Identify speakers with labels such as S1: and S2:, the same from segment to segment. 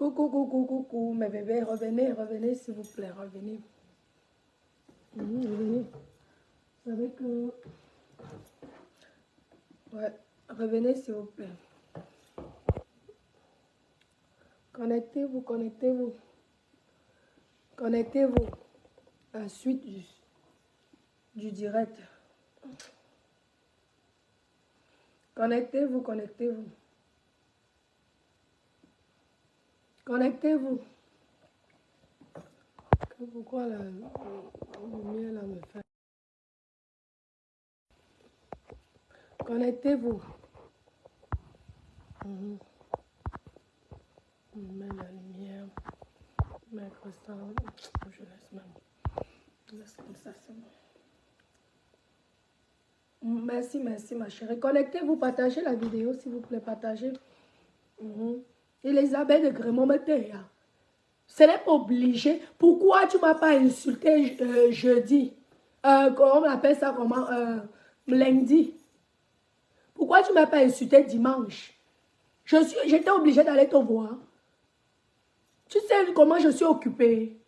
S1: Coucou, coucou, coucou, mes bébés, revenez, revenez, s'il vous plaît, revenez. Revenez. Vous savez que... Ouais, revenez, s'il vous plaît. Connectez-vous, connectez-vous. Connectez-vous. La suite du direct. Connectez-vous, connectez-vous. Connectez-vous. Pourquoi la lumière là me fait... Connectez-vous. On met la lumière. Mettre ça. Je laisse même. Laisse comme ça, c'est bon. Merci, merci ma chérie. Connectez-vous, partagez la vidéo s'il vous plaît, partagez. Elisabeth de Grémont-Mété. Ce n'est pas obligé. Pourquoi tu ne m'as pas insulté jeudi? Comment on appelle ça? Comment? Lundi. Pourquoi tu ne m'as pas insulté dimanche? J'étais obligée d'aller te voir. Tu sais comment je suis occupée.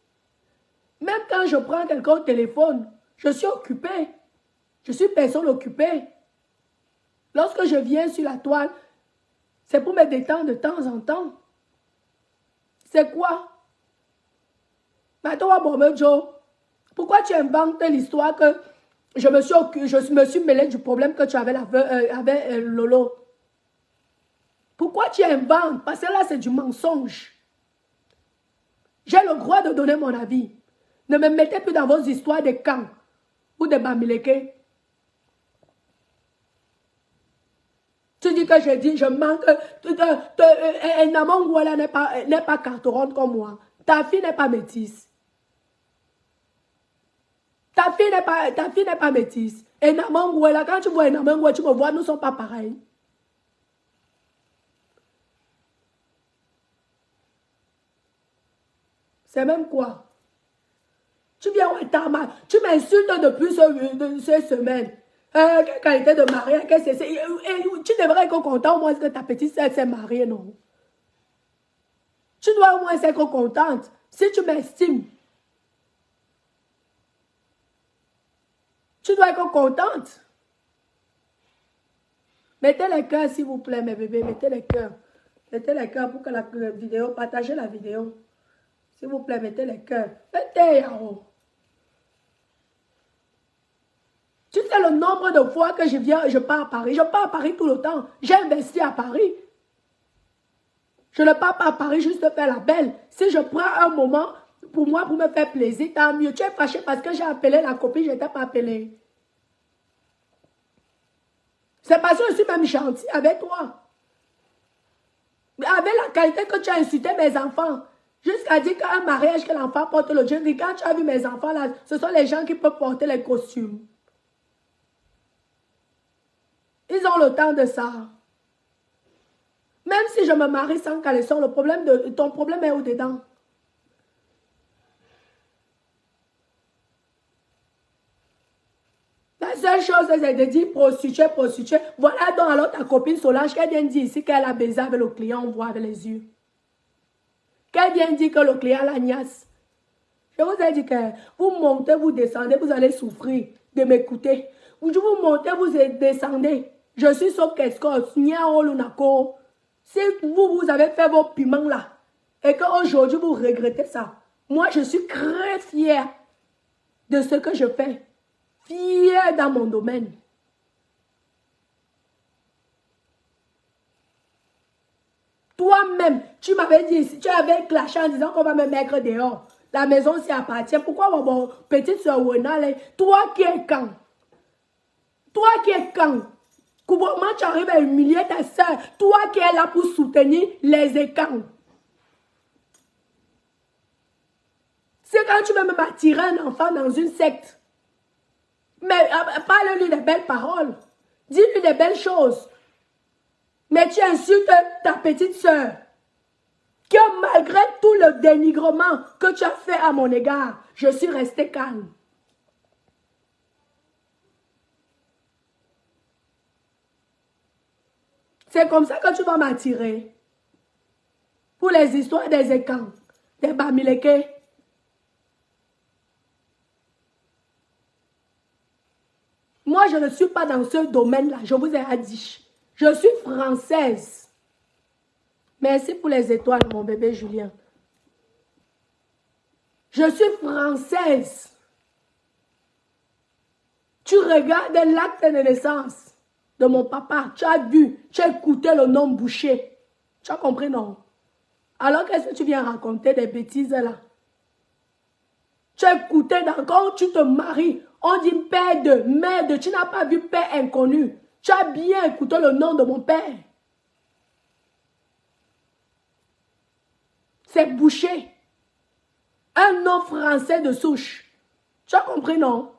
S1: Même quand je prends quelqu'un au téléphone, je suis occupée. Je suis personne occupée. Lorsque je viens sur la toile, c'est pour me détendre de temps en temps. C'est quoi? Maintenant, Joe, pourquoi tu inventes l'histoire que je me suis mêlée du problème que tu avais avec Lolo? Pourquoi tu inventes? Parce que là, c'est du mensonge. J'ai le droit de donner mon avis. Ne me mettez plus dans vos histoires de camps ou de Bamileke. Tu dis que je dis, je manque. Namongouela n'est pas carteronne comme moi. Ta fille n'est pas métisse. Ta fille n'est pas métisse. Et Namongouela, quand tu vois Namongouela, tu me vois, nous ne sommes pas pareils. C'est même quoi? Tu viens au Tama, tu m'insultes depuis ces semaines. Quelle qualité de mariage, qu'est-ce que c'est? Tu devrais être content au moins que ta petite sœur s'est mariée, non? Tu dois au moins être contente si tu m'estimes. Tu dois être contente. Mettez les cœurs, s'il vous plaît, mes bébés. Mettez les cœurs. Mettez les cœurs pour que la vidéo, partagez la vidéo. S'il vous plaît, mettez les cœurs. Mettez, Yaro. Tu sais le nombre de fois que je pars à Paris. Je pars à Paris tout le temps. J'ai investi à Paris. Je ne pars pas à Paris juste faire la belle. Si je prends un moment pour moi, pour me faire plaisir, tant mieux. Tu es fâché parce que j'ai appelé la copine, je ne t'ai pas appelé. C'est parce que je suis même gentille avec toi. Mais avec la qualité que tu as insulté mes enfants. Jusqu'à dire qu'un mariage, que l'enfant porte le jean. Quand tu as vu mes enfants là, ce sont les gens qui peuvent porter les costumes. Ils ont le temps de ça. Même si je me marie sans caleçon, ton problème est au-dedans. La seule chose, c'est de dire prostituée, prostituée. Voilà donc alors ta copine Solange, qu'elle vient dire ici qu'elle a baisé avec le client, on voit avec les yeux. Qu'elle vient dire que le client la niasse. Je vous ai dit que vous montez, vous descendez, vous allez souffrir de m'écouter. Vous montez, vous descendez. Je suis sur Kescos, Lunako. Si vous avez fait vos piments là, et qu'aujourd'hui vous regrettez ça, moi je suis très fière de ce que je fais. Fière dans mon domaine. Toi-même, tu m'avais dit, tu avais clashé en disant qu'on va me mettre dehors. La maison s'y appartient. Pourquoi mon petite soeur Wena, toi qui es quand? Toi qui es quand? Comment tu arrives à humilier ta soeur? Toi qui es là pour soutenir les écans. C'est quand tu veux me attirer un enfant dans une secte. Mais parle-lui des belles paroles. Dis-lui des belles choses. Mais tu insultes ta petite soeur. Que malgré tout le dénigrement que tu as fait à mon égard, je suis restée calme. C'est comme ça que tu vas m'attirer. Pour les histoires des écans, des bamileke. Moi, je ne suis pas dans ce domaine-là, je vous ai dit. Je suis française. Merci pour les étoiles, mon bébé Julien. Je suis française. Tu regardes l'acte de naissance de mon papa. Tu as vu, tu as écouté le nom Boucher. Tu as compris, non? Alors qu'est-ce que tu viens raconter des bêtises là? Tu as écouté, quand tu te maries, on dit père de, mère de. Tu n'as pas vu père inconnu. Tu as bien écouté le nom de mon père. C'est Boucher. Un nom français de souche. Tu as compris, non?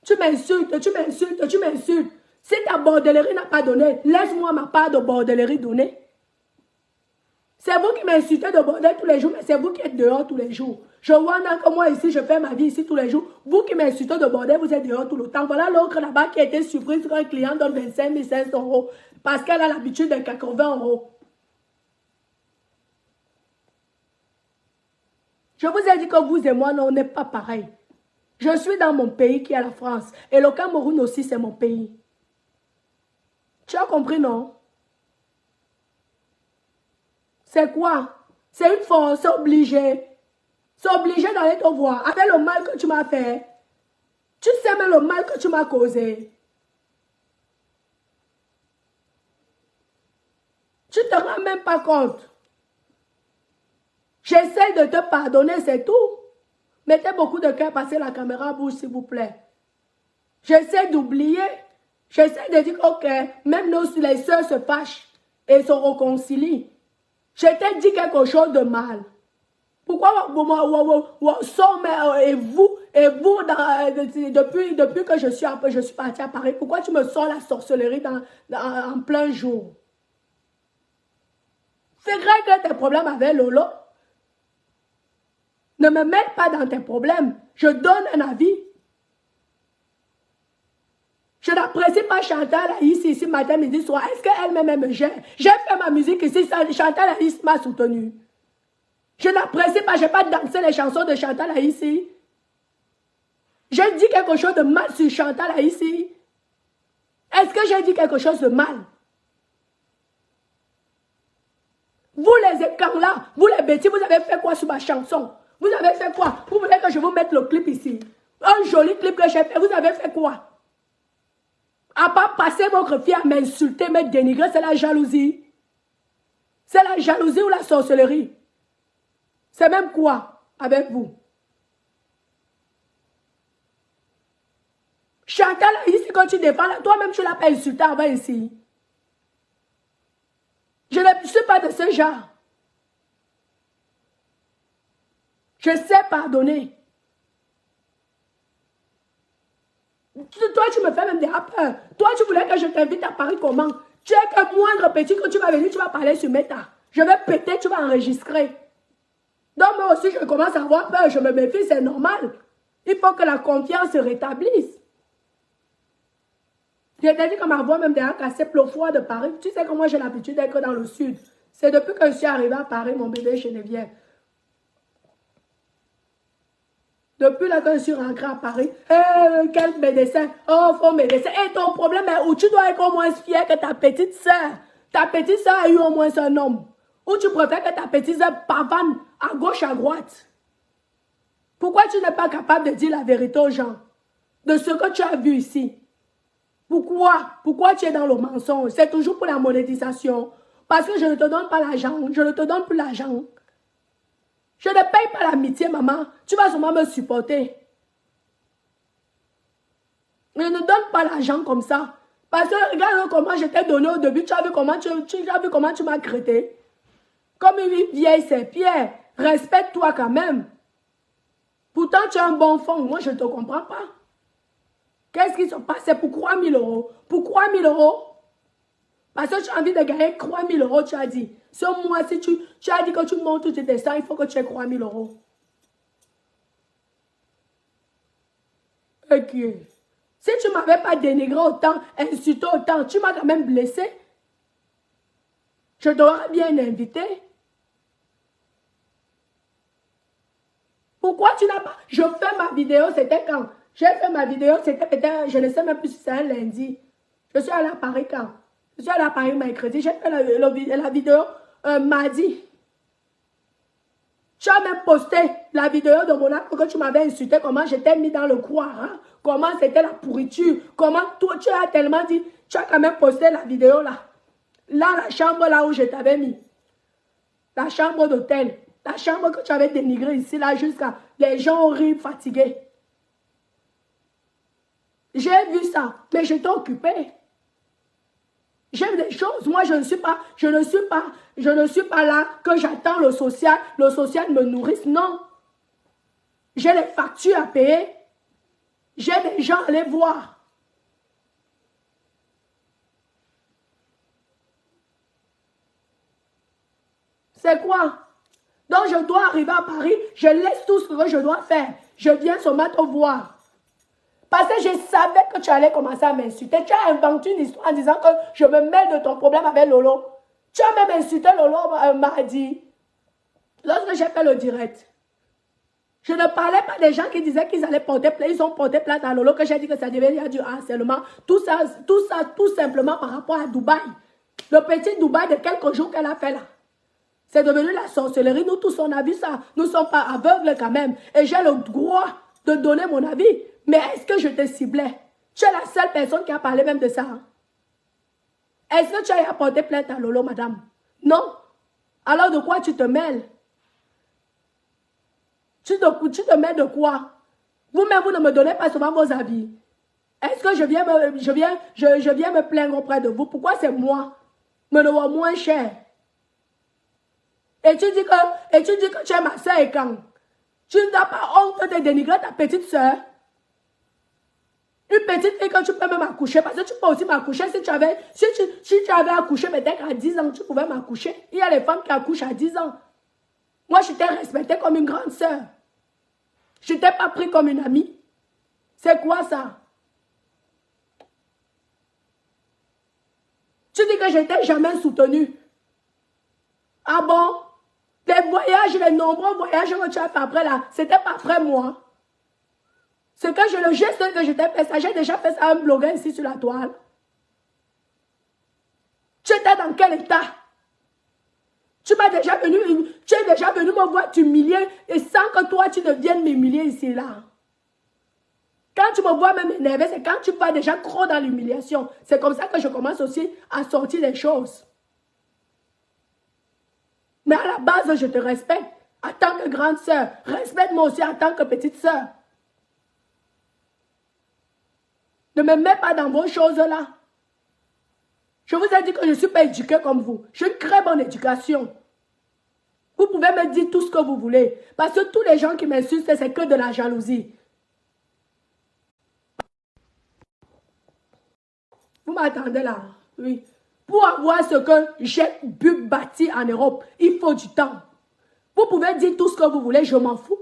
S1: Tu m'insultes, tu m'insultes, tu m'insultes. Si ta bordellerie n'a pas donné, laisse-moi ma part de bordellerie donnée. C'est vous qui m'insultez de bordel tous les jours, mais c'est vous qui êtes dehors tous les jours. Je vois que moi ici, je fais ma vie ici tous les jours. Vous qui m'insultez de bordel, vous êtes dehors tout le temps. Voilà l'autre là-bas qui a été surprise quand un client donne 25 500 euros parce qu'elle a l'habitude de 80 euros. Je vous ai dit que vous et moi, non, on n'est pas pareil. Je suis dans mon pays qui est la France. Et le Cameroun aussi, c'est mon pays. Tu as compris, non? C'est quoi? C'est une force, c'est obligé. C'est obligé d'aller te voir. Avec le mal que tu m'as fait. Tu sais même le mal que tu m'as causé. Tu ne te rends même pas compte. J'essaie de te pardonner, c'est tout. Mettez beaucoup de cœur, passez la caméra à bouche, s'il vous plaît. J'essaie d'oublier. J'essaie de dire, ok, même nous, les sœurs se fâchent et se réconcilient. Je t'ai dit quelque chose de mal. Pourquoi depuis que je suis partie à Paris, pourquoi tu me sors la sorcellerie en plein jour? C'est vrai que tes problèmes avec Lolo. Ne me mêle pas dans tes problèmes. Je donne un avis. Je n'apprécie pas Chantal ici matin, midi, soir. Est-ce qu'elle-même me gère? J'ai fait ma musique ici, Chantal Aïs m'a soutenue. Je n'apprécie pas, je n'ai pas dansé les chansons de Chantal ici. J'ai dit quelque chose de mal sur Chantal ici. Est-ce que j'ai dit quelque chose de mal? Vous les écrans là, vous les bêtises, vous avez fait quoi sur ma chanson? Vous avez fait quoi? Vous voulez que je vous mette le clip ici? Un joli clip que j'ai fait, vous avez fait quoi? À part passer votre fille à m'insulter, me dénigrer, c'est la jalousie. C'est la jalousie ou la sorcellerie. C'est même quoi avec vous? Chantal, ici, quand tu défends, toi-même, tu ne l'as pas insulté avant ici. Je ne suis pas de ce genre. Je sais pardonner. Toi, tu me fais même des peur. Toi, tu voulais que je t'invite à Paris comment? Tu es que moindre petit, quand tu vas venir, tu vas parler sur Meta. Je vais péter, tu vas enregistrer. Donc moi aussi, je commence à avoir peur. Je me méfie, c'est normal. Il faut que la confiance se rétablisse. J'ai dit que ma voix même déjà cassée plein froid de Paris. Tu sais que moi, j'ai l'habitude d'être dans le sud. C'est depuis que je suis arrivée à Paris, mon bébé Geneviève. Depuis là que je suis rentrée à Paris, quel médecin? Oh, faux médecin. Et ton problème est où tu dois être au moins fier que ta petite soeur. Ta petite soeur a eu au moins un homme. Ou tu préfères que ta petite soeur pavane à gauche, à droite. Pourquoi tu n'es pas capable de dire la vérité aux gens? De ce que tu as vu ici. Pourquoi? Pourquoi tu es dans le mensonge? C'est toujours pour la monétisation. Parce que je ne te donne pas l'argent. Je ne te donne plus l'argent. Je ne paye pas l'amitié, maman. Tu vas sûrement me supporter. Je ne donne pas l'argent comme ça. Parce que regarde comment je t'ai donné au début. Tu as vu comment tu m'as traité. Comme une vieille serpillère. Respecte-toi quand même. Pourtant, tu as un bon fond. Moi, je ne te comprends pas. Qu'est-ce qui se passe? C'est pour 3 000 euros. Pour 3 000 euros? Parce que tu as envie de gagner 3 000 euros, tu as dit. Ce mois-ci, tu as dit que tu montes ou tu descends, il faut que tu aies 3 000 euros. Ok. Si tu ne m'avais pas dénigré autant, insulté autant, tu m'as quand même blessé. Je t'aurais bien invité. Pourquoi tu n'as pas... Je fais ma vidéo, c'était quand? J'ai fait ma vidéo, c'était peut-être, je ne sais même plus si c'est un lundi. Je suis allée à Paris quand? Je suis allée à Paris mercredi. J'ai fait la vidéo mardi. Tu as même posté la vidéo de mon acte que tu m'avais insulté, comment j'étais mis dans le coin, hein? Comment c'était la pourriture, comment toi, tu as tellement dit, tu as quand même posté la vidéo là. Là, la chambre là où je t'avais mis. La chambre d'hôtel. La chambre que tu avais dénigrée ici, là, jusqu'à les gens horribles, fatigués. J'ai vu ça, mais j'étais occupée. J'aime des choses. Moi, je ne suis pas là que j'attends le social me nourrisse. Non. J'ai les factures à payer. J'ai des gens à aller voir. C'est quoi? Donc, je dois arriver à Paris, je laisse tout ce que je dois faire. Je viens seulement te voir. Parce que je savais que tu allais commencer à m'insulter. Tu as inventé une histoire en disant que je me mêle de ton problème avec Lolo. Tu as même insulté Lolo mardi. Lorsque j'ai fait le direct. Je ne parlais pas des gens qui disaient qu'ils allaient porter plainte. Ils ont porté plainte à Lolo, que j'ai dit que ça devait y avoir du harcèlement. Tout ça, tout simplement par rapport à Dubaï. Le petit Dubaï de quelques jours qu'elle a fait là. C'est devenu la sorcellerie. Nous tous, on a vu ça. Nous ne sommes pas aveugles quand même. Et j'ai le droit de donner mon avis. Mais est-ce que je te ciblais? Tu es la seule personne qui a parlé même de ça. Hein? Est-ce que tu as apporté plainte à Lolo, madame? Non. Alors de quoi tu te mêles? Tu te mêles de quoi? Vous-même, vous ne me donnez pas souvent vos avis. Est-ce que je viens me plaindre auprès de vous? Pourquoi c'est moi? Me le voir moins cher. Et tu dis que tu es ma soeur et quand? Tu n'as pas honte de dénigrer ta petite soeur? Une petite fille que tu peux même accoucher, parce que tu peux aussi m'accoucher si tu avais accouché peut-être à 10 ans, tu pouvais m'accoucher. Il y a les femmes qui accouchent à 10 ans. Moi, je t'ai respectée comme une grande sœur. Je ne t'ai pas pris comme une amie. C'est quoi ça? Tu dis que je ne t'ai jamais soutenue. Ah bon? Les voyages, les nombreux voyages que tu as fait après là, c'était pas après moi. C'est que le geste que je t'ai fait ça, j'ai déjà fait ça à un blogueur ici sur la toile. Tu étais dans quel état? Tu es déjà venu me voir t'humilier et sans que toi tu ne viennes m'humilier ici là. Quand tu me vois même énervé, c'est quand tu vas déjà trop dans l'humiliation. C'est comme ça que je commence aussi à sortir les choses. Mais à la base, je te respecte en tant que grande sœur. Respecte-moi aussi en tant que petite sœur. Ne me mets pas dans vos choses-là. Je vous ai dit que je ne suis pas éduquée comme vous. J'ai une très bonne éducation. Vous pouvez me dire tout ce que vous voulez. Parce que tous les gens qui m'insultent, c'est que de la jalousie. Vous m'attendez là? Oui. Pour avoir ce que j'ai bâti en Europe, il faut du temps. Vous pouvez dire tout ce que vous voulez, je m'en fous.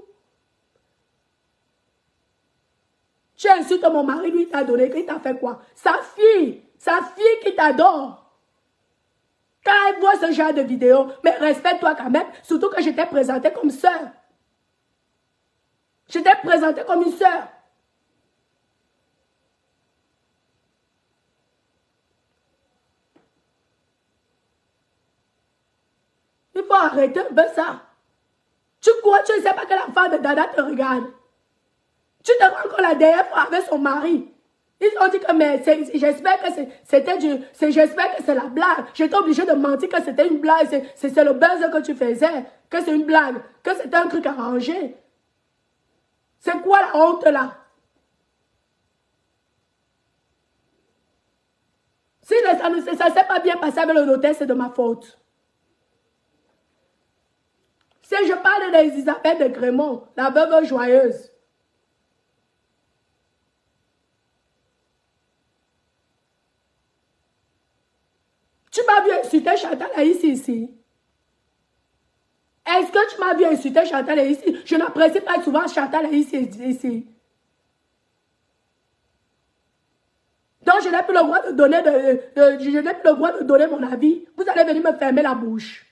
S1: Tu insultes mon mari, lui, il t'a donné, il t'a fait quoi? Sa fille qui t'adore. Quand elle voit ce genre de vidéo, mais respecte-toi quand même, surtout que je t'ai présenté comme sœur. Je t'ai présenté comme une sœur. Il faut arrêter un peu ça. Tu crois, tu ne sais pas que la femme de Dada te regarde. Tu te rends compte la dernière fois avec son mari. Ils ont dit que mais j'espère que j'espère que c'est la blague. J'étais obligée de mentir que c'était une blague. C'est le buzz que tu faisais. Que c'est une blague. Que c'était un truc arrangé. C'est quoi la honte là? Si ça ne s'est pas bien passé avec le notaire, c'est de ma faute. Si je parle d'Isabelle de Grémont, la veuve joyeuse. Tu m'as vu insulter Chantal Aïssi ici. Est-ce que tu m'as vu insulter Chantal Aïssi? Je n'apprécie pas souvent Chantal Aïssi ici. Donc Donc, je n'ai plus le droit de donner, je n'ai plus le droit de donner mon avis. Vous allez venir me fermer la bouche.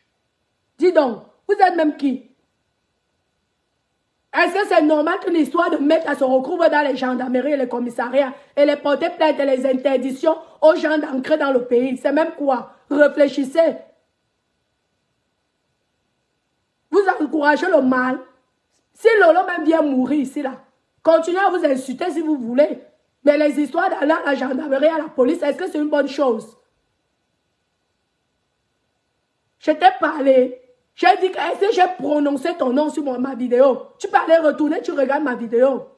S1: Dis donc, vous êtes même qui? Est-ce que c'est normal qu'une histoire de mettre à se recouvre dans les gendarmeries et les commissariats et les porter plainte et les interdictions aux gens d'entrer dans le pays? C'est même quoi? Réfléchissez. Vous encouragez le mal. Si Lolo même vient mourir ici, là, continuez à vous insulter si vous voulez. Mais les histoires d'aller à la gendarmerie, à la police, est-ce que c'est une bonne chose? Je t'ai parlé. J'ai dit que est-ce que j'ai prononcé ton nom sur ma vidéo? Tu peux aller retourner, tu regardes ma vidéo.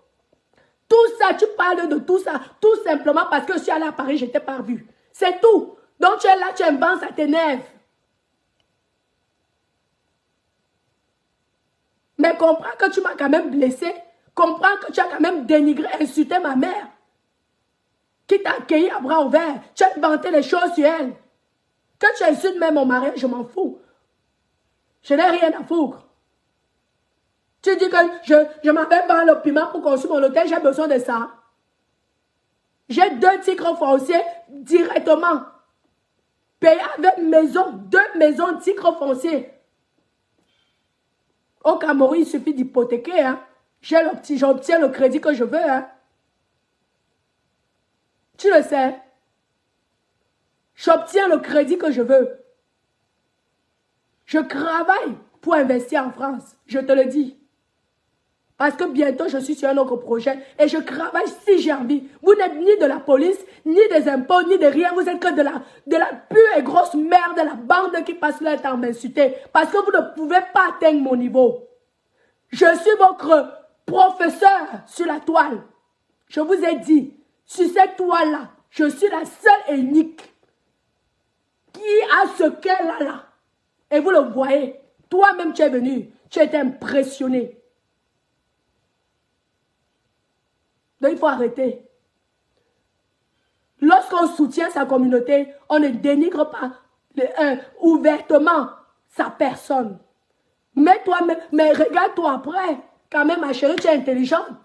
S1: Tout ça, tu parles de tout ça, tout simplement parce que je suis allé à Paris, je ne t'ai pas vu. C'est tout. Donc tu es là, tu inventes, ça t'énerve. Mais comprends que tu m'as quand même blessé. Comprends que tu as quand même dénigré, insulté ma mère. Qui t'a accueilli à bras ouverts. Tu as inventé les choses sur elle. Que tu insultes même mon mari, je m'en fous. Je n'ai rien à foutre. Tu dis que je m'avais pas le piment pour construire mon hôtel, j'ai besoin de ça. J'ai 2 titres fonciers directement. Payés avec maison, 2 maisons, titres fonciers. Au Cameroun, il suffit d'hypothéquer. Hein. J'obtiens le crédit que je veux. Hein. Tu le sais. J'obtiens le crédit que je veux. Je travaille pour investir en France. Je te le dis. Parce que bientôt, je suis sur un autre projet. Et je travaille si j'ai envie. Vous n'êtes ni de la police, ni des impôts, ni de rien. Vous êtes que de la pure et grosse merde, de la bande qui passe leur temps à m'insulter. Parce que vous ne pouvez pas atteindre mon niveau. Je suis votre professeur sur la toile. Je vous ai dit, sur cette toile-là, je suis la seule et unique qui a ce qu'elle a là. Et vous le voyez. Toi-même, tu es venu. Tu es impressionné. Donc, il faut arrêter. Lorsqu'on soutient sa communauté, on ne dénigre pas ouvertement sa personne. Mais toi-même, mais regarde-toi après. Quand même, ma chérie, tu es intelligente.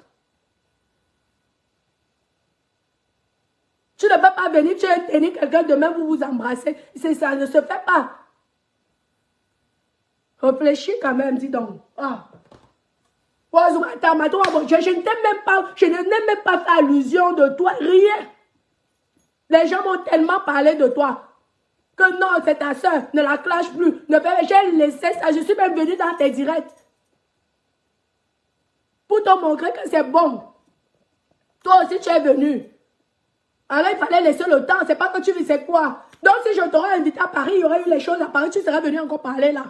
S1: Tu ne peux pas venir, tu es tenir quelqu'un demain, vous vous embrassez. Ça ne se fait pas. Réfléchis quand même, dis donc. Ah. Je n'ai même pas fait allusion de toi, rien. Les gens m'ont tellement parlé de toi que non, c'est ta soeur, ne la clash plus. J'ai laissé ça, je suis même venue dans tes directs. Pour te montrer que c'est bon. Toi aussi, tu es venu. Alors, il fallait laisser le temps, c'est pas que tu veux, c'est quoi. Donc, si je t'aurais invité à Paris, il y aurait eu les choses à Paris, tu serais venu encore parler là.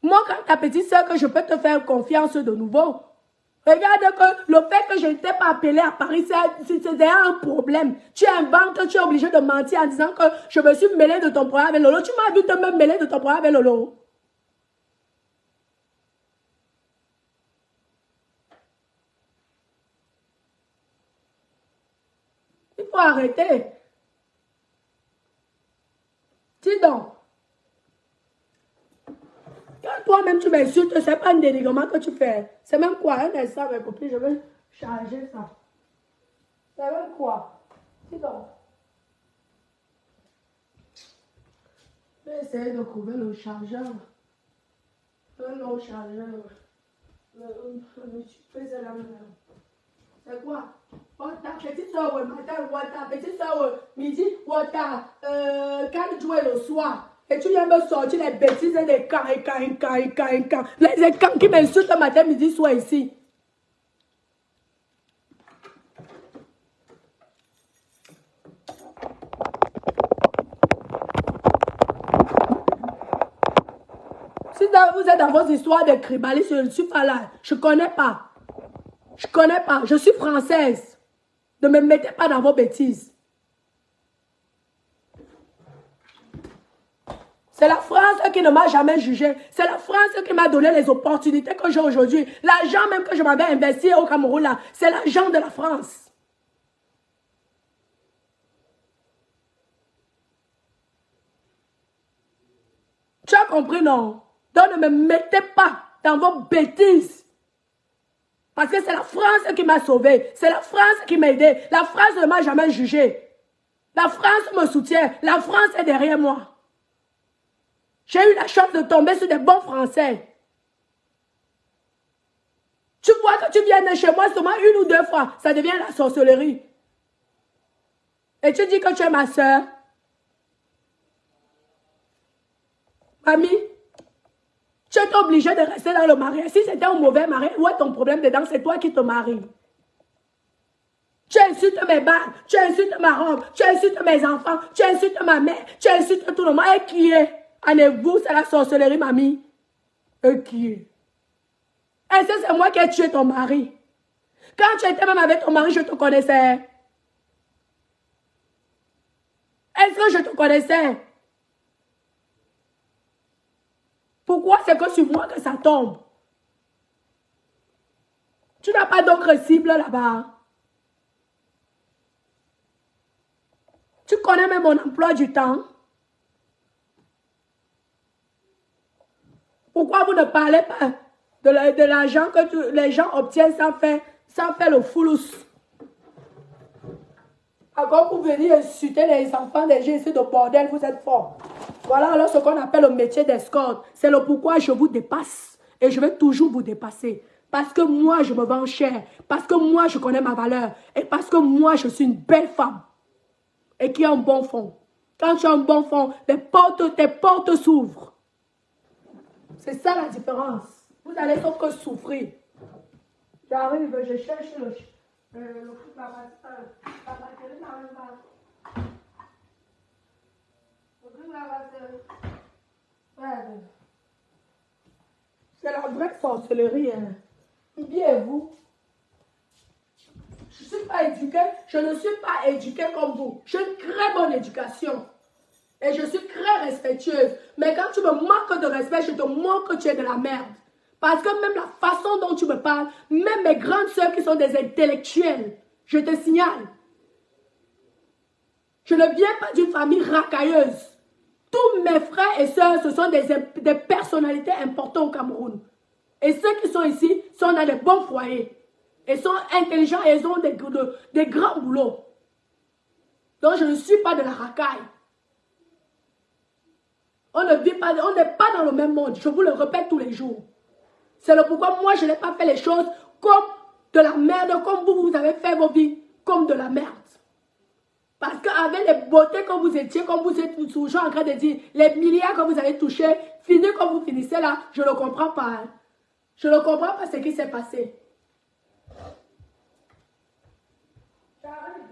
S1: Moi, quand ta petite soeur, que je peux te faire confiance de nouveau, regarde que le fait que je ne t'ai pas appelé à Paris, c'est un problème. Tu inventes, tu es obligé de mentir en disant que je me suis mêlé de ton problème avec Lolo. Tu m'as vu te me mêler de ton problème avec Lolo. Il faut arrêter. Dis donc. Quand toi-même tu m'insultes, c'est pas un dénigrement que tu fais. C'est même quoi? Un instant, mes copines, je vais charger ça. C'est même quoi? Dis donc. Je vais essayer de trouver le chargeur. Un autre chargeur. C'est quoi? Ta petite soeur au matin, ou ta petite soeur au midi, ou ta quand tu es le soir. Et tu viens me sortir les bêtises et les camps. Les camps qui m'insultent le matin, midi, soir ici. Si vous êtes dans vos histoires de tribalistes, je ne suis pas là. Je ne connais pas. Je ne connais pas. Je suis française. Ne me mettez pas dans vos bêtises. C'est la France qui ne m'a jamais jugé. C'est la France qui m'a donné les opportunités que j'ai aujourd'hui. L'argent même que je m'avais investi au Cameroun, là, c'est l'argent de la France. Tu as compris, non? Donc ne me mettez pas dans vos bêtises. Parce que c'est la France qui m'a sauvé. C'est la France qui m'a aidé. La France ne m'a jamais jugé. La France me soutient. La France est derrière moi. J'ai eu la chance de tomber sur des bons Français. Tu vois que tu viens de chez moi seulement 1 ou 2 fois. Ça devient la sorcellerie. Et tu dis que tu es ma soeur. Mamie, tu es obligé de rester dans le mariage. Si c'était un mauvais mariage, où est ton problème dedans? C'est toi qui te maries. Tu insultes mes bagues, tu insultes ma robe, tu insultes mes enfants, tu insultes ma mère, tu insultes tout le monde. Et qui est? Allez-vous, c'est la sorcellerie, mamie. Et qui est? Est-ce que c'est moi qui ai tué ton mari? Quand tu étais même avec ton mari, je te connaissais. Est-ce que je te connaissais? Pourquoi c'est que sur moi que ça tombe? Tu n'as pas d'autre cible là-bas. Tu connais même mon emploi du temps. Pourquoi vous ne parlez pas de l'argent que les gens obtiennent sans faire le foulous? Encore vous venez insulter les enfants des gens ici de bordel, vous êtes forts. Voilà alors ce qu'on appelle le métier d'escorte. C'est le pourquoi je vous dépasse. Et je vais toujours vous dépasser. Parce que moi, je me vends cher. Parce que moi, je connais ma valeur. Et parce que moi, je suis une belle femme. Et qui a un bon fond. Quand tu as un bon fond, tes portes s'ouvrent. C'est ça la différence. Vous allez sauf que souffrir. J'arrive, je cherche le truc là-bas. La batterie n'arrive pas. Le truc là-bas, c'est la vraie sorcellerie. Hein. Bien vous. Je ne suis pas éduquée. Je ne suis pas éduquée comme vous. J'ai une très bonne éducation. Et je suis très respectueuse. Mais quand tu me manques de respect, je te montre que tu es de la merde. Parce que même la façon dont tu me parles, même mes grandes sœurs qui sont des intellectuelles, je te signale. Je ne viens pas d'une famille racailleuse. Tous mes frères et sœurs, ce sont des personnalités importantes au Cameroun. Et ceux qui sont ici sont dans des bons foyers. Ils sont intelligents et ils ont des grands boulots. Donc je ne suis pas de la racaille. On n'est pas dans le même monde. Je vous le répète tous les jours. C'est le pourquoi moi je n'ai pas fait les choses comme de la merde, comme vous avez fait vos vies comme de la merde. Parce qu'avec les beautés que vous étiez, comme vous êtes toujours en train de dire, les milliards que vous avez touchés, fini comme vous finissez là, je ne comprends pas. Hein. Je ne comprends pas ce qui s'est passé. J'arrive.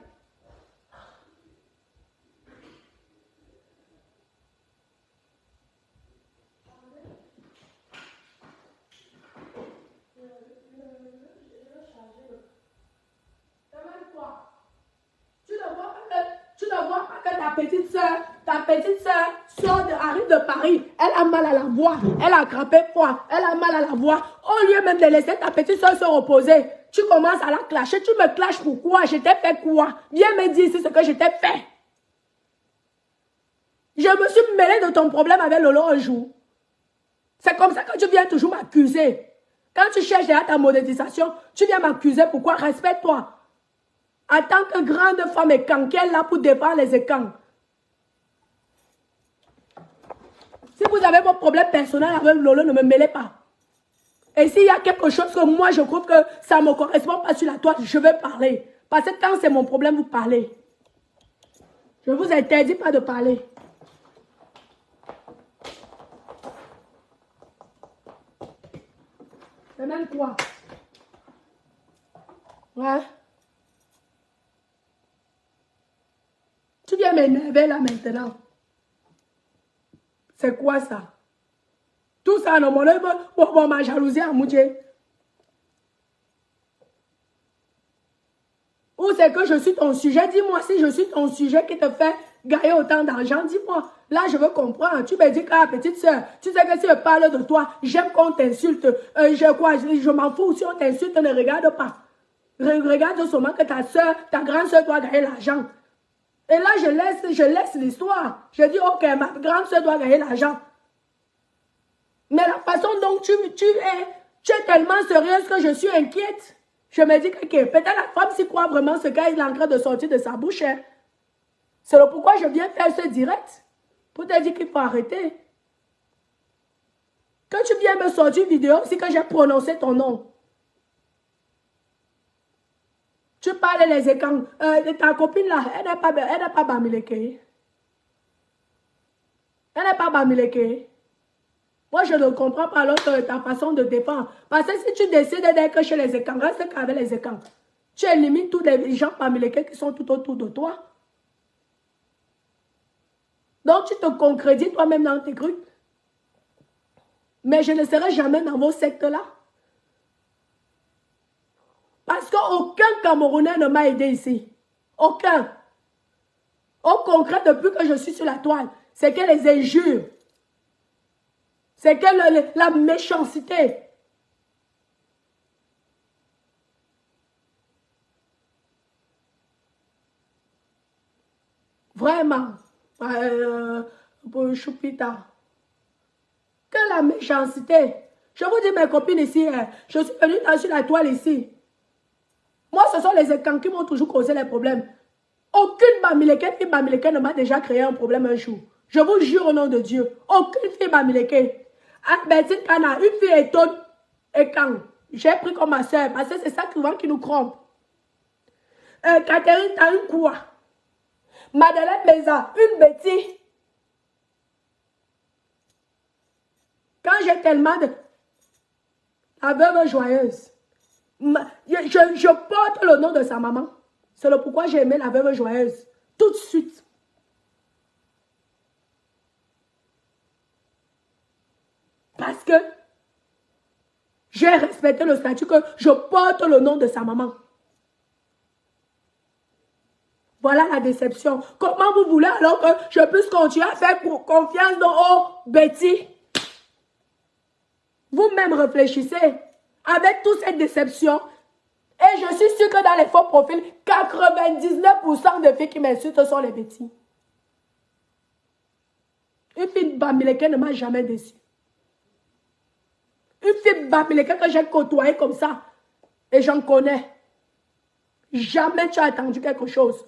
S1: Tu ne vois pas que ta petite soeur arrive de Paris, elle a mal à la voix, elle a crampé froid, elle a mal à la voix. Au lieu même de laisser ta petite soeur se reposer, tu commences à la clasher. Tu me clashes pourquoi? Je t'ai fait quoi? Viens me dire ici ce que je t'ai fait. Je me suis mêlée de ton problème avec Lolo un jour. C'est comme ça que tu viens toujours m'accuser. Quand tu cherches à ta monétisation, tu viens m'accuser. Pourquoi? Respecte-toi. En tant que grande femme écan, qui est là pour défendre les écans. Si vous avez vos problèmes personnels avec Lolo, ne me mêlez pas. Et s'il y a quelque chose que moi je trouve que ça ne me correspond pas sur la toile, je vais parler. Parce que quand c'est mon problème, vous parlez. Je ne vous interdis pas de parler. C'est même quoi? Ouais. Tu viens m'énerver là maintenant. C'est quoi ça? Tout ça, non, mon ma jalousie à Moudjé. Ou c'est que je suis ton sujet? Dis-moi si je suis ton sujet qui te fait gagner autant d'argent. Dis-moi. Là, je veux comprendre. Tu me dis que la petite soeur, tu sais que si je parle de toi, j'aime qu'on t'insulte. Je m'en fous. Si on t'insulte, ne regarde pas. Regarde seulement que ta soeur, ta grande soeur doit gagner l'argent. Et là, je laisse l'histoire. Je dis, ok, ma grande soeur doit gagner l'argent. Mais la façon dont tu Tu es tellement sérieuse que je suis inquiète. Je me dis que peut-être la femme s'y croit vraiment ce qu'elle est en train de sortir de sa bouche. Hein. C'est pourquoi je viens faire ce direct. Pour te dire qu'il faut arrêter. Quand tu viens me sortir une vidéo, c'est que j'ai prononcé ton nom. Tu parles les écrans. Ta copine là, elle n'est pas Bamileke. Elle n'est pas Bamileke. Moi, je ne comprends pas ta façon de défendre. Parce que si tu décides d'être chez les écrans, reste qu'avec les écrans. Tu élimines tous les gens Bamileke qui sont tout autour de toi. Donc, tu te concrétises toi-même dans tes trucs. Mais je ne serai jamais dans vos sectes-là. Parce qu'aucun Camerounais ne m'a aidé ici. Aucun. Au concret, depuis que je suis sur la toile, c'est que les injures, c'est que la méchanceté. Vraiment. Choupita. Que la méchanceté. Je vous dis, mes copines ici, je suis venue sur la toile ici. Moi, ce sont les écrans qui m'ont toujours causé les problèmes. Aucune Bamileke, fille Bamileke ne m'a déjà créé un problème un jour. Je vous jure au nom de Dieu. Aucune fille Bamileke. Betty Kana, une fille étonne. Et quand j'ai pris comme ma soeur, parce que c'est ça souvent qui nous trompe. Catherine, t'as une quoi? Madeleine Beza, une bêtise. Quand j'ai tellement de... La veuve joyeuse. Je porte le nom de sa maman. C'est le pourquoi j'ai aimé la veuve joyeuse. Tout de suite. Parce que j'ai respecté le statut que je porte le nom de sa maman. Voilà la déception. Comment vous voulez alors que je puisse continuer à faire confiance dans Betty? Vous-même réfléchissez. Avec toute cette déception, et je suis sûre que dans les faux profils, 99% de filles qui m'insultent sont les Betty. Une fille Bamileke ne m'a jamais déçu. Une fille Bamileke que j'ai côtoyée comme ça, et j'en connais. Jamais tu as attendu quelque chose.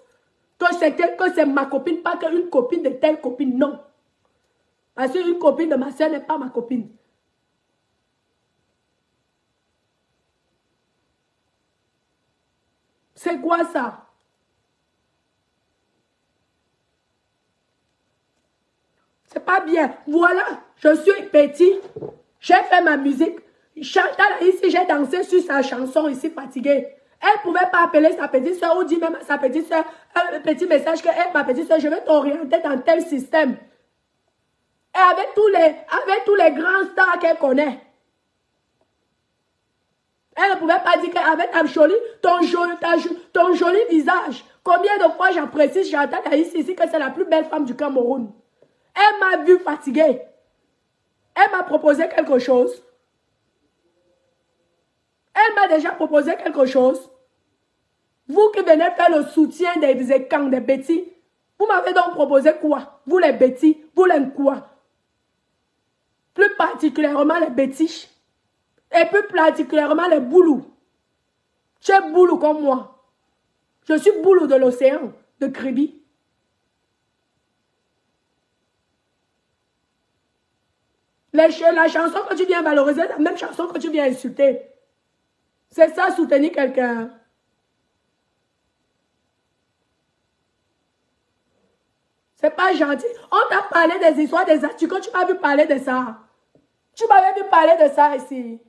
S1: Que c'est ma copine, pas qu'une copine de telle copine, non. Parce qu'une copine de ma soeur n'est pas ma copine. C'est quoi ça? C'est pas bien. Voilà, je suis petit. J'ai fait ma musique. Chantal ici, j'ai dansé sur sa chanson ici, fatiguée. Elle ne pouvait pas appeler sa petite soeur ou dire même à sa petite soeur un petit message que ma petite soeur, je vais t'orienter dans tel système. Et avec tous les grands stars qu'elle connaît. Elle ne pouvait pas dire qu'avec ton joli visage, combien de fois j'apprécie Chantal ici que c'est la plus belle femme du Cameroun. Elle m'a vu fatiguée. Elle m'a proposé quelque chose. Elle m'a déjà proposé quelque chose. Vous qui venez faire le soutien des écrans, des bêtises, vous m'avez donc proposé quoi? Vous les bêtises, vous les quoi? Plus particulièrement les bêtises. Et plus particulièrement les boulous. Tu es boulou comme moi. Je suis boulou de l'océan, de Kribi. La chanson que tu viens valoriser, la même chanson que tu viens insulter. C'est ça, soutenir quelqu'un. C'est pas gentil. On t'a parlé des histoires des astuces. Tu m'as vu parler de ça. Tu m'avais vu parler de ça ici.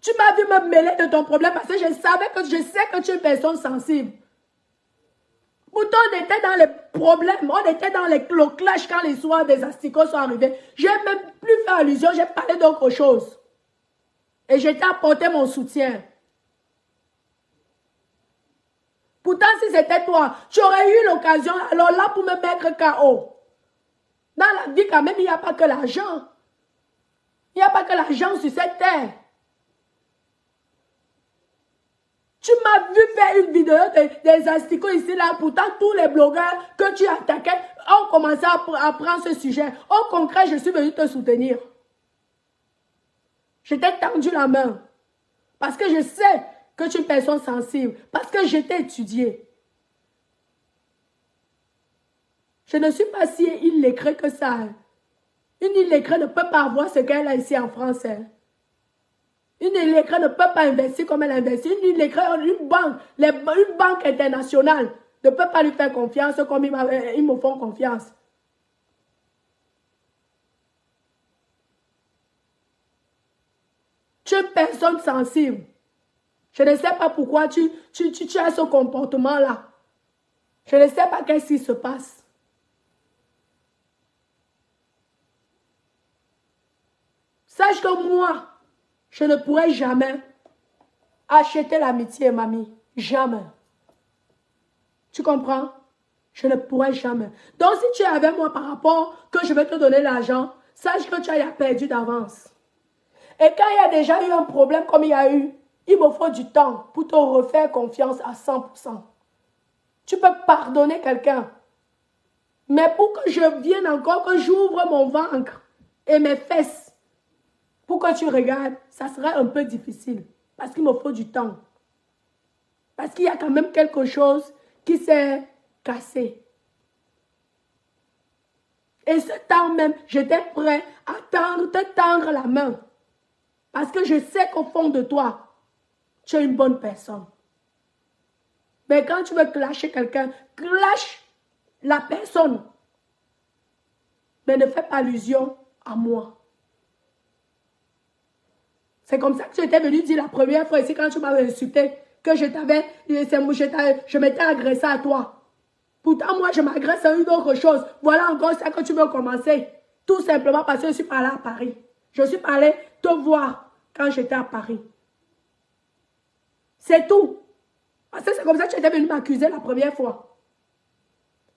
S1: Tu m'as vu me mêler de ton problème parce que je sais que tu es une personne sensible. Pourtant, on était dans les problèmes, on était dans le clash quand les histoires des asticots sont arrivés. J'ai même plus fait allusion, j'ai parlé d'autre chose. Et je t'ai apporté mon soutien. Pourtant, si c'était toi, tu aurais eu l'occasion, alors là, pour me mettre KO. Dans la vie, quand même, il n'y a pas que l'argent. Il n'y a pas que l'argent sur cette terre. Tu m'as vu faire une vidéo des asticots ici, là. Pourtant, tous les blogueurs que tu attaquais ont commencé à prendre ce sujet. Au contraire, je suis venue te soutenir. C'est ça, soutenir quelqu'un. C'est pas gentil. On t'a parlé des histoires des astuces. Tu m'as vu parler de ça. Tu m'avais vu parler de ça ici. On t'a parlé des histoires des asticots. Tu m'as vu me mêler de ton problème parce que je sais que tu es une personne sensible. Pourtant, on était dans les problèmes, on était dans le clash quand les histoires des asticots sont arrivés. J'ai même plus fait allusion, j'ai parlé d'autre chose. Et je t'ai apporté mon soutien. Pourtant, si c'était toi, tu aurais eu l'occasion, alors là, pour me mettre KO. Dans la vie, quand même, il n'y a pas que l'argent. Il n'y a pas que l'argent sur cette terre. Tu m'as vu faire une vidéo des asticots ici, là. Pourtant, tous les blogueurs que tu attaquais ont commencé à prendre ce sujet. Au contraire, je suis venue te soutenir. Je t'ai tendu la main. Parce que je sais que tu es une personne sensible. Parce que je t'ai étudié. Je ne suis pas si illettrée que ça. Une illettrée ne peut pas avoir ce qu'elle a ici en France. Une illettrée ne peut pas investir comme elle investit. Une illettrée, une banque internationale ne peut pas lui faire confiance comme ils me font confiance. Tu es une personne sensible. Je ne sais pas pourquoi tu as ce comportement-là. Je ne sais pas qu'est-ce qui se passe. Sache que moi, je ne pourrai jamais acheter l'amitié, mamie. Jamais. Tu comprends? Je ne pourrai jamais. Donc, si tu es avec moi par rapport que je vais te donner l'argent, sache que tu as perdu d'avance. Et quand il y a déjà eu un problème comme il y a eu, il me faut du temps pour te refaire confiance à 100%. Tu peux pardonner quelqu'un. Mais pour que je vienne encore, que j'ouvre mon ventre et mes fesses, pour que tu regardes, ça serait un peu difficile. Parce qu'il me faut du temps. Parce qu'il y a quand même quelque chose qui s'est cassé. Et ce temps même, j'étais prêt à te tendre la main. Parce que je sais qu'au fond de toi, tu es une bonne personne. Mais quand tu veux clasher quelqu'un, clash la personne. Mais ne fais pas allusion à moi. C'est comme ça que tu étais venu dire la première fois ici quand tu m'avais insulté que je m'étais agressé à toi. Pourtant, moi, je m'agresse à une autre chose. Voilà encore ça que tu veux commencer. Tout simplement parce que je suis pas allée à Paris. Je suis pas allée te voir quand j'étais à Paris. C'est tout. Parce que c'est comme ça que tu étais venu m'accuser la première fois.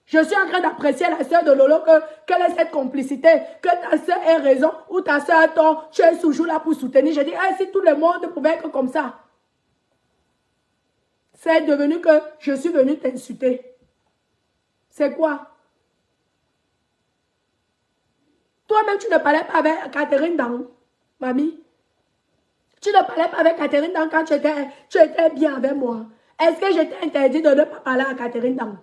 S1: Je suis en train d'apprécier la soeur de Lolo qu'elle ait cette complicité, que ta soeur ait raison ou ta soeur a tort, tu es toujours là pour soutenir. Je dis, si tout le monde pouvait être comme ça. C'est devenu que je suis venu t'insulter. C'est quoi? Toi-même, tu ne parlais pas avec Catherine Dan, mamie. Tu ne parlais pas avec Catherine Dan quand tu étais bien avec moi. Est-ce que j'étais interdit de ne pas parler à Catherine Dan?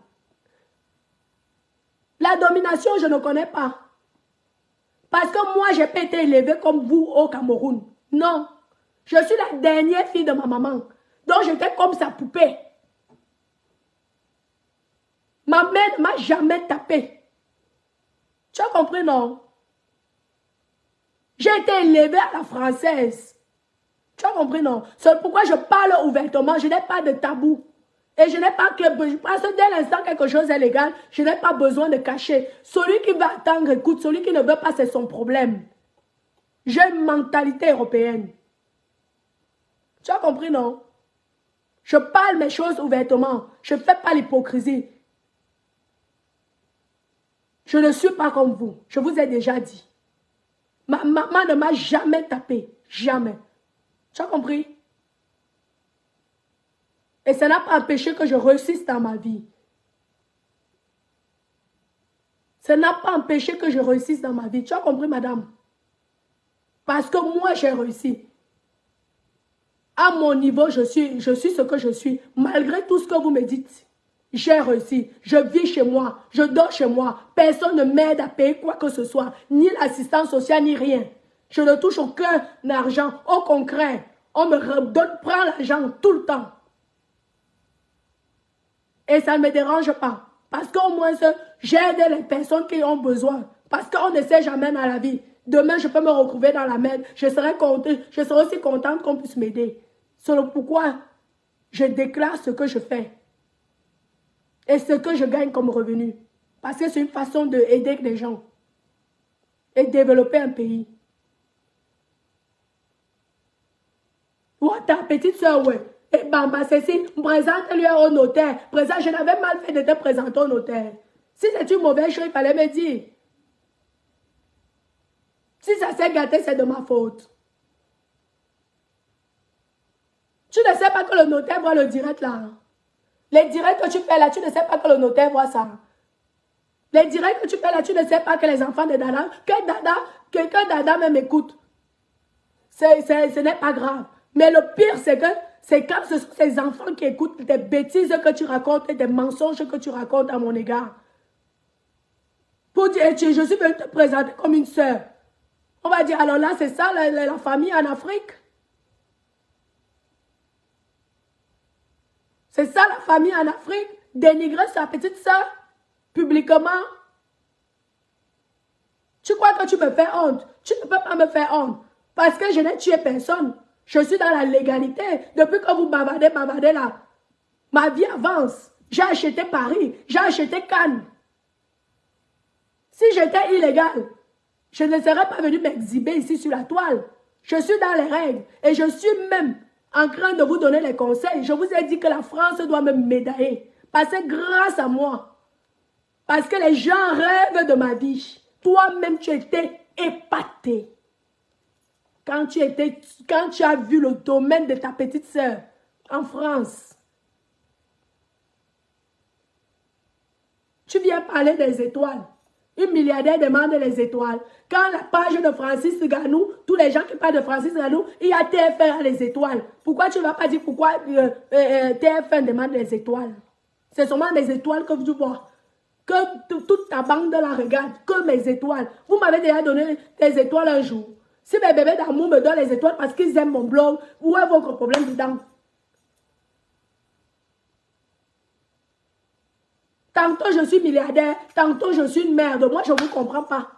S1: La domination, je ne connais pas. Parce que moi, je n'ai pas été élevée comme vous au Cameroun. Non. Je suis la dernière fille de ma maman. Donc, j'étais comme sa poupée. Ma mère ne m'a jamais tapé. Tu as compris, non? J'ai été élevée à la française. Tu as compris, non? C'est pourquoi je parle ouvertement. Je n'ai pas de tabou. Et je n'ai pas que... Parce que dès l'instant quelque chose est légal, je n'ai pas besoin de cacher. Celui qui va attendre, écoute. Celui qui ne veut pas, c'est son problème. J'ai une mentalité européenne. Tu as compris, non? Je parle mes choses ouvertement. Je ne fais pas l'hypocrisie. Je ne suis pas comme vous. Je vous ai déjà dit. Ma maman ne m'a jamais tapé. Jamais. Tu as compris? Et ça n'a pas empêché que je réussisse dans ma vie. Ça n'a pas empêché que je réussisse dans ma vie. Tu as compris, madame? Parce que moi, j'ai réussi. À mon niveau, je suis ce que je suis. Malgré tout ce que vous me dites, j'ai réussi. Je vis chez moi. Je dors chez moi. Personne ne m'aide à payer quoi que ce soit. Ni l'assistance sociale, ni rien. Je ne touche aucun argent. Au concret, on me prend l'argent tout le temps. Et ça ne me dérange pas. Parce qu'au moins, j'aide les personnes qui ont besoin. Parce qu'on ne sait jamais dans la vie. Demain, je peux me retrouver dans la merde. Je serai aussi contente qu'on puisse m'aider. C'est pourquoi je déclare ce que je fais. Et ce que je gagne comme revenu. Parce que c'est une façon d'aider les gens. Et développer un pays. Ou ta petite soeur, ouais. Et Bamba, Cécile, présente-lui au notaire. Je n'avais mal fait de te présenter au notaire. Si c'est une mauvaise chose, il fallait me dire. Si ça s'est gâté, c'est de ma faute. Tu ne sais pas que le notaire voit le direct là. Les directs que tu fais là, tu ne sais pas que le notaire voit ça. Les directs que tu fais là, tu ne sais pas que les enfants de Dada, que Dada même écoute. Ce n'est pas grave. Mais le pire, c'est que c'est quand ce sont ces enfants qui écoutent des bêtises que tu racontes et des mensonges que tu racontes à mon égard. Pour dire, je suis venue te présenter comme une sœur. On va dire, alors là, c'est ça la famille en Afrique. C'est ça la famille en Afrique. Dénigrer sa petite sœur publiquement. Tu crois que tu me fais honte? Tu ne peux pas me faire honte. Parce que je n'ai tué personne. Je suis dans la légalité. Depuis que vous bavardez là, ma vie avance. J'ai acheté Paris. J'ai acheté Cannes. Si j'étais illégal, je ne serais pas venu m'exhiber ici sur la toile. Je suis dans les règles. Et je suis même en train de vous donner les conseils. Je vous ai dit que la France doit me médailler. Parce que grâce à moi. Parce que les gens rêvent de ma vie. Toi-même, tu étais épaté. Quand tu as vu le domaine de ta petite sœur en France. Tu viens parler des étoiles. Une milliardaire demande les étoiles. Quand la page de Francis Ganou, tous les gens qui parlent de Francis Ganou, il y a TF1 les étoiles. Pourquoi tu ne vas pas dire pourquoi TF1 demande les étoiles? C'est seulement des étoiles que tu vois. Que toute ta bande la regarde. Que mes étoiles. Vous m'avez déjà donné des étoiles un jour. Si mes bébés d'amour me donnent les étoiles parce qu'ils aiment mon blog, où est votre problème dedans? Tantôt je suis milliardaire, tantôt je suis une merde. Moi, je ne vous comprends pas.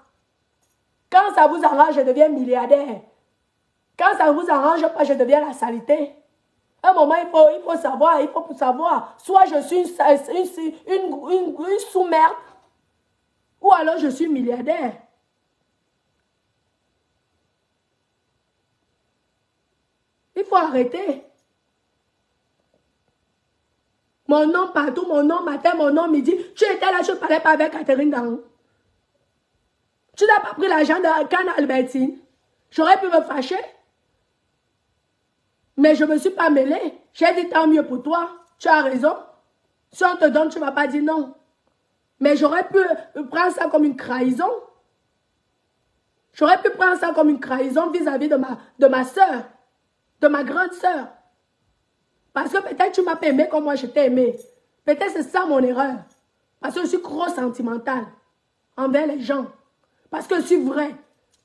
S1: Quand ça vous arrange, je deviens milliardaire. Quand ça ne vous arrange pas, je deviens la saleté. À un moment, il faut savoir. Soit je suis une sous-merde, ou alors je suis milliardaire. Il faut arrêter. Mon nom partout, mon nom matin, mon nom midi. Tu étais là, je ne parlais pas avec Catherine Daron. Tu n'as pas pris l'argent de Cannes Albertine. J'aurais pu me fâcher. Mais je ne me suis pas mêlée. J'ai dit tant mieux pour toi. Tu as raison. Si on te donne, tu ne vas pas dire non. Mais j'aurais pu prendre ça comme une trahison. J'aurais pu prendre ça comme une trahison vis-à-vis de ma soeur. De ma grande soeur. Parce que peut-être tu ne m'as pas aimé comme moi je t'ai aimé. Peut-être c'est ça mon erreur. Parce que je suis trop sentimentale envers les gens. Parce que je suis vraie.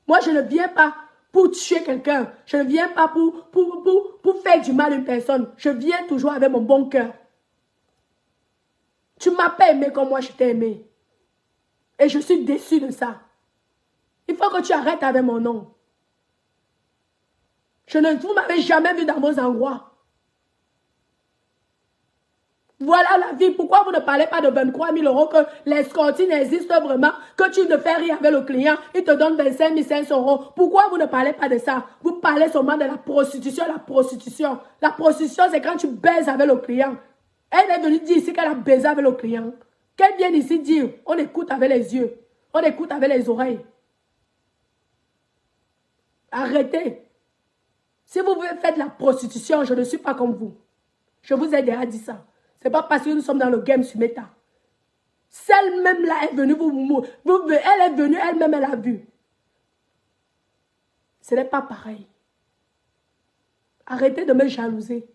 S1: Moi, je ne viens pas pour tuer quelqu'un. Je ne viens pas pour faire du mal à une personne. Je viens toujours avec mon bon cœur. Tu ne m'as pas aimé comme moi je t'ai aimé. Et je suis déçue de ça. Il faut que tu arrêtes avec mon nom. Vous ne m'avez jamais vu dans vos endroits. Voilà la vie. Pourquoi vous ne parlez pas de 23 000 euros que l'escorting existe vraiment, que tu ne fais rien avec le client, il te donne 25 500 euros. Pourquoi vous ne parlez pas de ça? Vous parlez seulement de la prostitution, la prostitution. La prostitution, c'est quand tu baises avec le client. Elle est venue dire ici qu'elle a baisé avec le client. Qu'elle vienne ici dire, on écoute avec les yeux, on écoute avec les oreilles. Arrêtez. Si vous faites la prostitution, je ne suis pas comme vous. Je vous ai déjà dit ça. Ce n'est pas parce que nous sommes dans le game sur Meta. Celle-même là est venue elle est venue, elle-même elle a vu. Ce n'est pas pareil. Arrêtez de me jalouser.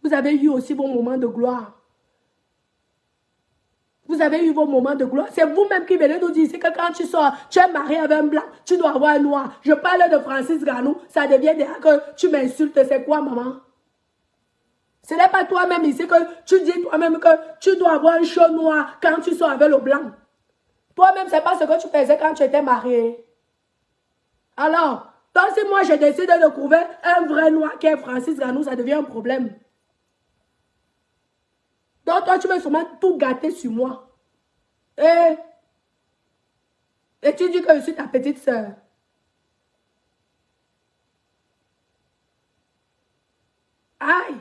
S1: Vous avez eu aussi vos moments de gloire. Vous avez eu vos moments de gloire. C'est vous-même qui venez nous dire que quand tu sors, tu es marié avec un blanc, tu dois avoir un noir. Je parle de Francis Ganou, ça devient déjà que tu m'insultes. C'est quoi, maman? Ce n'est pas toi-même ici que tu dis toi-même que tu dois avoir un cheveu noir quand tu sors avec le blanc. Toi-même, ce n'est pas ce que tu faisais quand tu étais marié. Alors, donc si moi je décide de trouver un vrai noir qui est Francis Ganou, ça devient un problème. Donc toi, tu veux sûrement tout gâter sur moi. Et tu dis que je suis ta petite soeur. Aïe!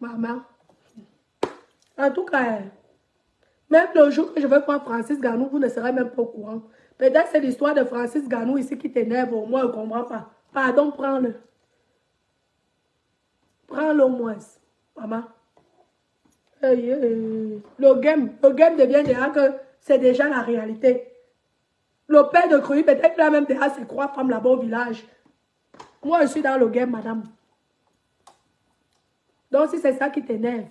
S1: Maman. En tout cas, même le jour que je vais voir Francis Ganou, vous ne serez même pas au courant. Peut-être c'est l'histoire de Francis Ganou ici qui t'énerve. Moi, je ne comprends pas. Pardon, prends-le. Prends-le au moins, maman. Hey, hey. Le game devient déjà que c'est déjà la réalité. Le père de Croix, peut-être qu'il a même déjà ses 3 femmes là-bas au village. Moi, je suis dans le game, madame. Donc, si c'est ça qui t'énerve,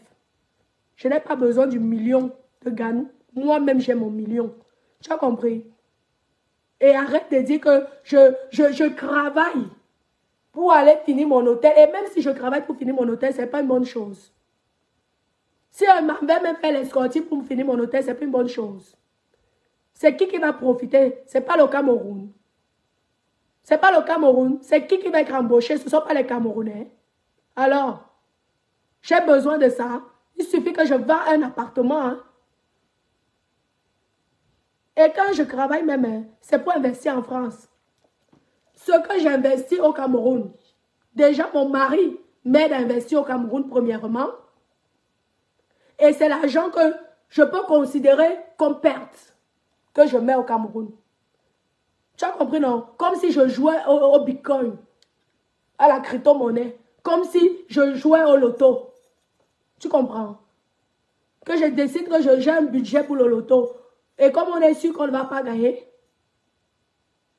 S1: je n'ai pas besoin du million de Ganou. Moi-même, j'ai mon million. Tu as compris? Et arrête de dire que je travaille pour aller finir mon hôtel. Et même si je travaille pour finir mon hôtel, ce n'est pas une bonne chose. Si on m'avait même fait l'escorting pour finir mon hôtel, ce n'est pas une bonne chose. C'est qui va profiter? Ce n'est pas le Cameroun. Ce n'est pas le Cameroun. C'est qui va être embauché? Ce ne sont pas les Camerounais. Alors, j'ai besoin de ça. Il suffit que je vende un appartement. Hein. Et quand je travaille même, c'est pour investir en France. Ce que j'investis au Cameroun, déjà mon mari m'aide à investir au Cameroun premièrement. Et c'est l'argent que je peux considérer comme perte que je mets au Cameroun. Tu as compris, non? Comme si je jouais au Bitcoin, à la crypto-monnaie. Comme si je jouais au loto. Tu comprends? Que je décide que j'ai un budget pour le loto. Et comme on est sûr qu'on ne va pas gagner,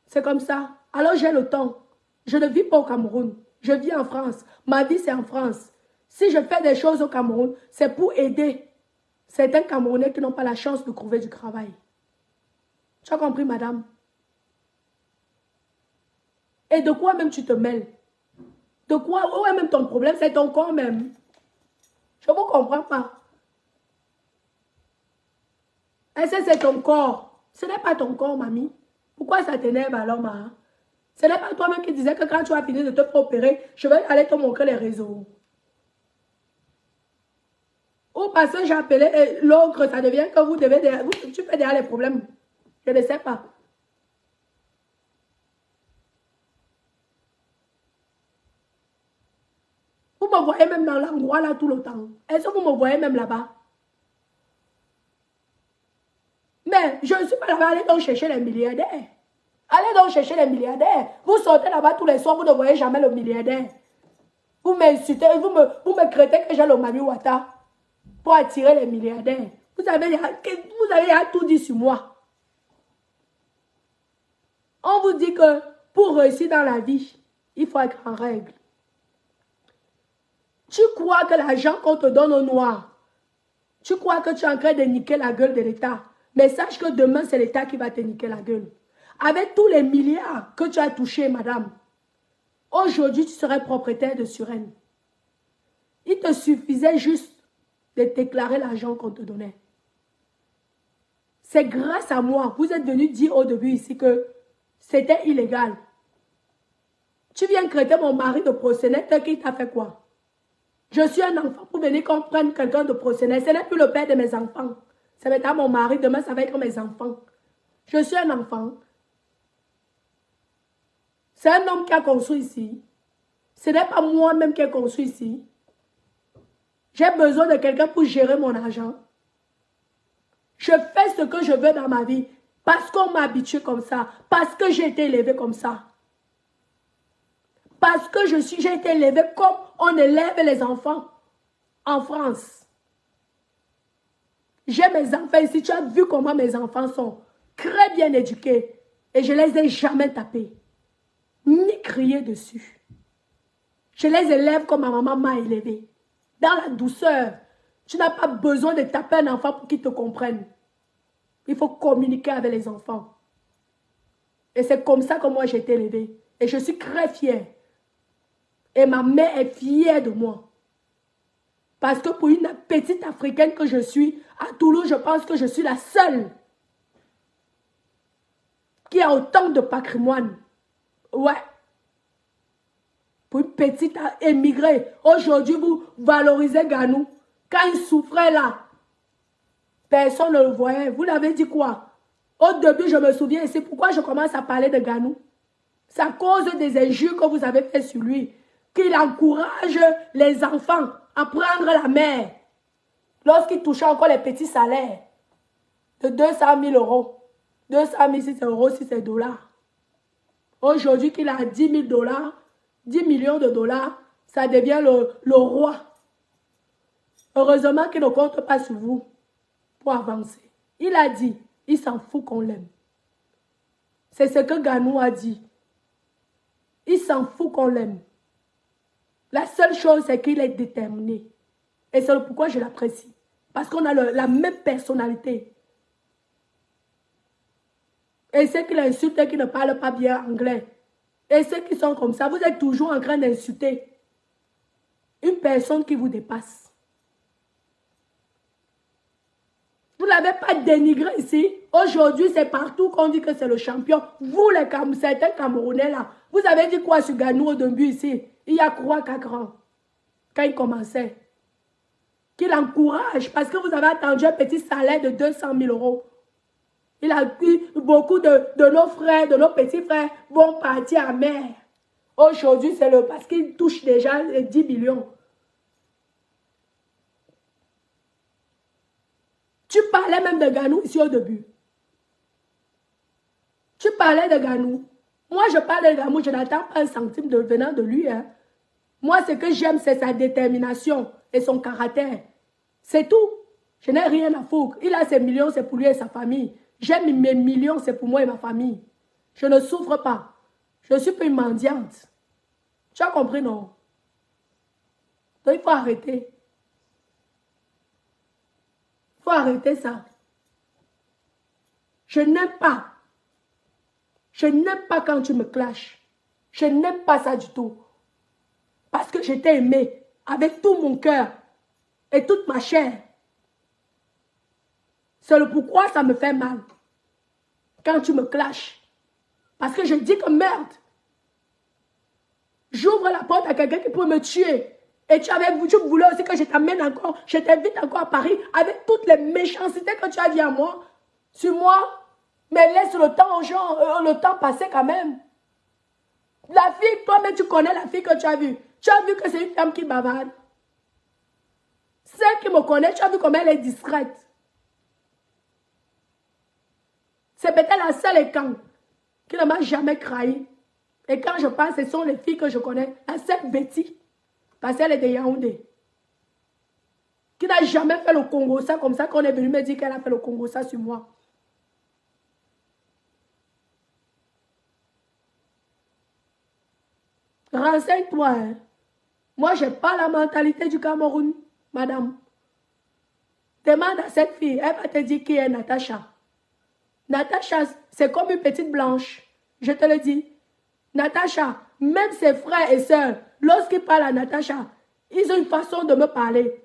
S1: c'est comme ça. Alors j'ai le temps. Je ne vis pas au Cameroun. Je vis en France. Ma vie, c'est en France. Si je fais des choses au Cameroun, c'est pour aider certains Camerounais qui n'ont pas la chance de trouver du travail. Tu as compris, madame? Et de quoi même tu te mêles? De quoi? Où est même ton problème? C'est ton corps même. Je ne vous comprends pas. Est-ce que c'est ton corps? Ce n'est pas ton corps, mamie. Pourquoi ça t'énerve alors, ma? Ce n'est pas toi-même qui disais que quand tu as fini de te faire opérer, je vais aller te montrer les réseaux. Ou parce que j'ai appelé l'ogre, ça devient que vous devez... tu fais derrière les problèmes. Je ne sais pas. Vous me voyez même dans l'endroit là tout le temps. Est-ce que vous me voyez même là-bas? Mais je ne suis pas là-bas, allez donc chercher les milliardaires. Allez donc chercher les milliardaires. Vous sortez là-bas tous les soirs, vous ne voyez jamais le milliardaire. Vous m'insultez, vous me crétez que j'ai le Mami Wata pour attirer les milliardaires. Vous avez tout dit sur moi. On vous dit que pour réussir dans la vie, il faut être en règle. Tu crois que l'argent qu'on te donne au noir, tu crois que tu es en train de niquer la gueule de l'État. Mais sache que demain, c'est l'État qui va te niquer la gueule. Avec tous les milliards que tu as touchés, madame, aujourd'hui, tu serais propriétaire de Suresnes. Il te suffisait juste de déclarer l'argent qu'on te donnait. C'est grâce à moi. Vous êtes venu dire au début ici que c'était illégal. Tu viens traiter mon mari de proxénète qui t'a fait quoi? Je suis un enfant pour venir comprendre quelqu'un de proxénète. Ce n'est plus le père de mes enfants. C'est maintenant mon mari, demain ça va être mes enfants. Je suis un enfant. C'est un homme qui a construit ici. Ce n'est pas moi-même qui ai construit ici. J'ai besoin de quelqu'un pour gérer mon argent. Je fais ce que je veux dans ma vie parce qu'on m'a habitué comme ça, parce que j'ai été élevé comme ça. Parce que j'ai été élevé comme on élève les enfants en France. J'ai mes enfants ici, tu as vu comment mes enfants sont très bien éduqués et je ne les ai jamais tapés, ni crié dessus. Je les élève comme ma maman m'a élevé, dans la douceur. Tu n'as pas besoin de taper un enfant pour qu'il te comprenne. Il faut communiquer avec les enfants. Et c'est comme ça que moi j'ai été élevée. Et je suis très fière. Et ma mère est fière de moi. Parce que pour une petite Africaine que je suis, à Toulouse, je pense que je suis la seule qui a autant de patrimoine. Ouais. Pour une petite émigrée. Aujourd'hui, vous valorisez Ganou. Quand il souffrait là, personne ne le voyait. Vous l'avez dit quoi? Au début, je me souviens, c'est pourquoi je commence à parler de Ganou. C'est à cause des injures que vous avez fait sur lui. Qu'il encourage les enfants à prendre la mer. Lorsqu'il touchait encore les petits salaires de 200 000 euros. 200 000 si c'est euros, si c'est dollars. Aujourd'hui qu'il a 10 000 dollars, 10 millions de dollars, ça devient le roi. Heureusement qu'il ne compte pas sur vous pour avancer. Il a dit, il s'en fout qu'on l'aime. C'est ce que Ganou a dit. Il s'en fout qu'on l'aime. La seule chose, c'est qu'il est déterminé. Et c'est pourquoi je l'apprécie. Parce qu'on a la même personnalité. Et ceux qui l'insultent et qui ne parlent pas bien anglais. Et ceux qui sont comme ça, vous êtes toujours en train d'insulter une personne qui vous dépasse. Vous n'avez pas dénigré ici. Aujourd'hui, c'est partout qu'on dit que c'est le champion. Vous, certains Camerounais là, vous avez dit quoi sur Ganou au début ici? Il y a 3-4 ans, quand il commençait. Qu'il encourage, parce que vous avez attendu un petit salaire de 200 000 euros. Il a dit beaucoup de nos frères, de nos petits frères vont partir à mer. Aujourd'hui, c'est parce qu'il touche déjà 10 millions. Tu parlais même de Ganou ici au début. Tu parlais de Ganou. Moi, je parle de Ganou, je n'attends pas un centime venant de lui. Hein. Moi, ce que j'aime, c'est sa détermination et son caractère. C'est tout. Je n'ai rien à foutre. Il a ses millions, c'est pour lui et sa famille. J'aime mes millions, c'est pour moi et ma famille. Je ne souffre pas. Je ne suis pas une mendiante. Tu as compris, non? Donc, il faut arrêter. Il faut arrêter ça. Je n'aime pas. Je n'aime pas quand tu me clashes. Je n'aime pas ça du tout. Parce que je t'ai aimé avec tout mon cœur et toute ma chair. C'est le pourquoi ça me fait mal. Quand tu me clashes. Parce que je dis que merde. J'ouvre la porte à quelqu'un qui peut me tuer. Et tu voulais aussi que je t'amène encore, je t'invite encore à Paris avec toutes les méchancetés que tu as dit à moi, sur moi. Mais laisse le temps aux gens, le temps passer quand même. La fille, toi-même, tu connais la fille que tu as vue. Tu as vu que c'est une femme qui bavarde. Celle qui me connaît, tu as vu comment elle est discrète. C'est peut-être la seule écran qui ne m'a jamais trahi. Et quand je parle, ce sont les filles que je connais. La seule Betty, parce qu'elle est de Yaoundé. Qui n'a jamais fait le Congo, ça comme ça qu'on est venu me dire qu'elle a fait le Congo, ça sur moi. Renseigne-toi. Hein. Moi, je n'ai pas la mentalité du Cameroun, madame. Demande à cette fille, elle va te dire qui est Natacha. Natacha, c'est comme une petite blanche. Je te le dis. Natacha, même ses frères et sœurs, lorsqu'ils parlent à Natacha, ils ont une façon de me parler.